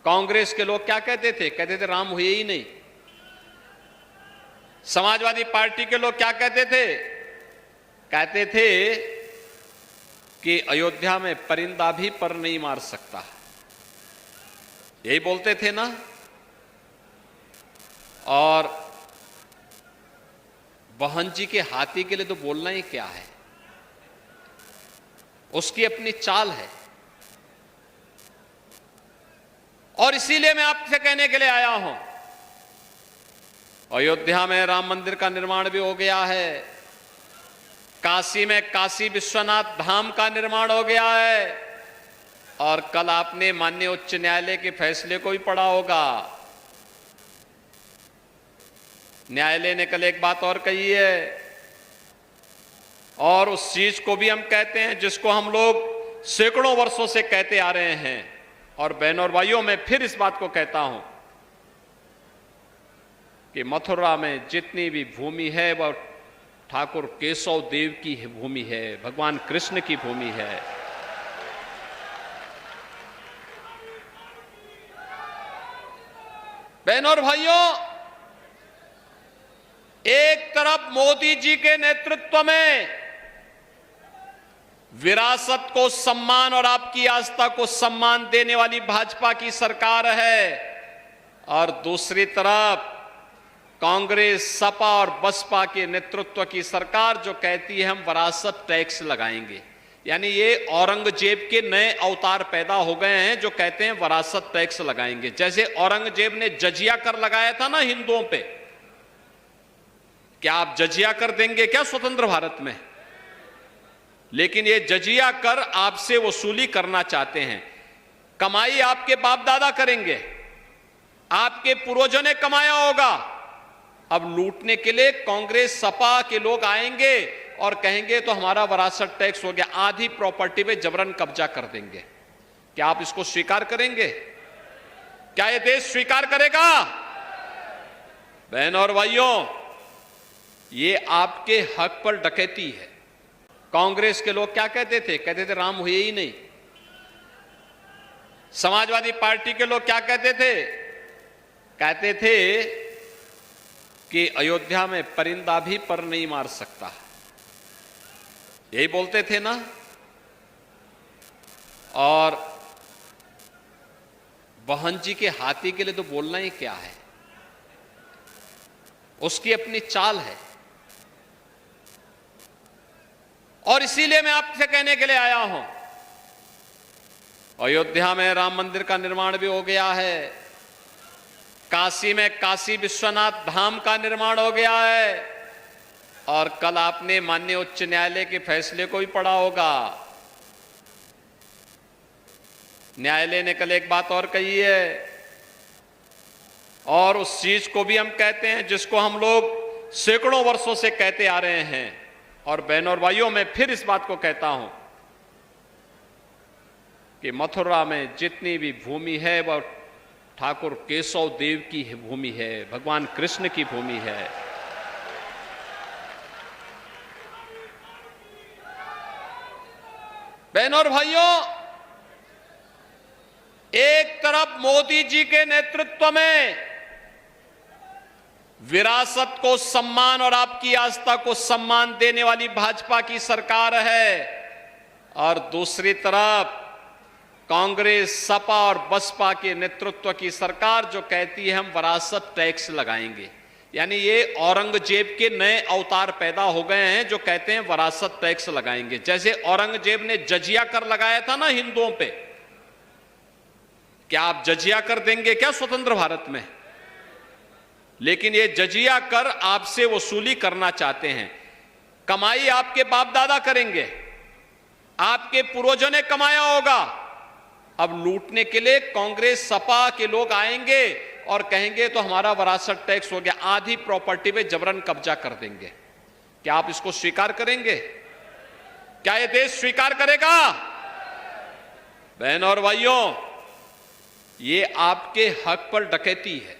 कांग्रेस के लोग क्या कहते थे? कहते थे राम हुए ही नहीं। समाजवादी पार्टी के लोग क्या कहते थे? कहते थे कि अयोध्या में परिंदा भी पर नहीं मार सकता। यही बोलते थे ना। और बहन जी के हाथी के लिए तो बोलना ही क्या है, उसकी अपनी चाल है। और इसीलिए मैं आपसे कहने के लिए आया हूं, अयोध्या में राम मंदिर का निर्माण भी हो गया है, काशी में काशी विश्वनाथ धाम का निर्माण हो गया है, और कल आपने माननीय उच्च न्यायालय के फैसले को भी पढ़ा होगा। न्यायालय ने कल एक बात और कही है, और उस चीज को भी हम कहते हैं जिसको हम लोग सैकड़ों वर्षों से कहते आ रहे हैं। और बहनों और भाइयों, मैं फिर इस बात को कहता हूं कि मथुरा में जितनी भी भूमि है वह ठाकुर केशव देव की भूमि है, भगवान कृष्ण की भूमि है। बहनों और भाइयों, एक तरफ मोदी जी के नेतृत्व में विरासत को सम्मान और आपकी आस्था को सम्मान देने वाली भाजपा की सरकार है, और दूसरी तरफ कांग्रेस, सपा और बसपा के नेतृत्व की सरकार जो कहती है हम विरासत टैक्स लगाएंगे। यानी ये औरंगजेब के नए अवतार पैदा हो गए हैं जो कहते हैं विरासत टैक्स लगाएंगे। जैसे औरंगजेब ने जजिया कर लगाया था ना हिंदुओं पे, क्या आप जजिया कर देंगे क्या स्वतंत्र भारत में? लेकिन ये जजिया कर आपसे वसूली करना चाहते हैं। कमाई आपके बाप दादा करेंगे, आपके पूर्वजों ने कमाया होगा। अब लूटने के लिए कांग्रेस, सपा के लोग आएंगे और कहेंगे तो हमारा विरासत टैक्स हो गया, आधी प्रॉपर्टी पे जबरन कब्जा कर देंगे। क्या आप इसको स्वीकार करेंगे? क्या ये देश स्वीकार करेगा? बहनों और भाइयों, ये आपके हक पर डकैती है। कांग्रेस के लोग क्या कहते थे? कहते थे राम हुए ही नहीं। समाजवादी पार्टी के लोग क्या कहते थे? कहते थे कि अयोध्या में परिंदा भी पर नहीं मार सकता। यही बोलते थे ना। और बहन जी के हाथी के लिए तो बोलना ही क्या है, उसकी अपनी चाल है। और इसीलिए मैं आपसे कहने के लिए आया हूं, अयोध्या में राम मंदिर का निर्माण भी हो गया है, काशी में काशी विश्वनाथ धाम का निर्माण हो गया है, और कल आपने माननीय उच्च न्यायालय के फैसले को भी पढ़ा होगा। न्यायालय ने कल एक बात और कही है, और उस चीज को भी हम कहते हैं जिसको हम लोग सैकड़ों वर्षों से कहते आ रहे हैं। और बहनों और भाइयों, मैं फिर इस बात को कहता हूं कि मथुरा में जितनी भी भूमि है वह ठाकुर केशव देव की भूमि है, भगवान कृष्ण की भूमि है। बहनों और भाइयों, एक तरफ मोदी जी के नेतृत्व में विरासत को सम्मान और आपकी आस्था को सम्मान देने वाली भाजपा की सरकार है, और दूसरी तरफ कांग्रेस, सपा और बसपा के नेतृत्व की सरकार जो कहती है हम विरासत टैक्स लगाएंगे। यानी ये औरंगजेब के नए अवतार पैदा हो गए हैं जो कहते हैं विरासत टैक्स लगाएंगे। जैसे औरंगजेब ने जजिया कर लगाया था ना हिंदुओं पे, क्या आप जजिया कर देंगे क्या स्वतंत्र भारत में? लेकिन ये जजिया कर आपसे वसूली करना चाहते हैं। कमाई आपके बाप दादा करेंगे, आपके पूर्वजों ने कमाया होगा। अब लूटने के लिए कांग्रेस, सपा के लोग आएंगे और कहेंगे तो हमारा विरासत टैक्स हो गया, आधी प्रॉपर्टी पे जबरन कब्जा कर देंगे। क्या आप इसको स्वीकार करेंगे? क्या ये देश स्वीकार करेगा? बहनों और भाइयों, ये आपके हक पर डकैती है।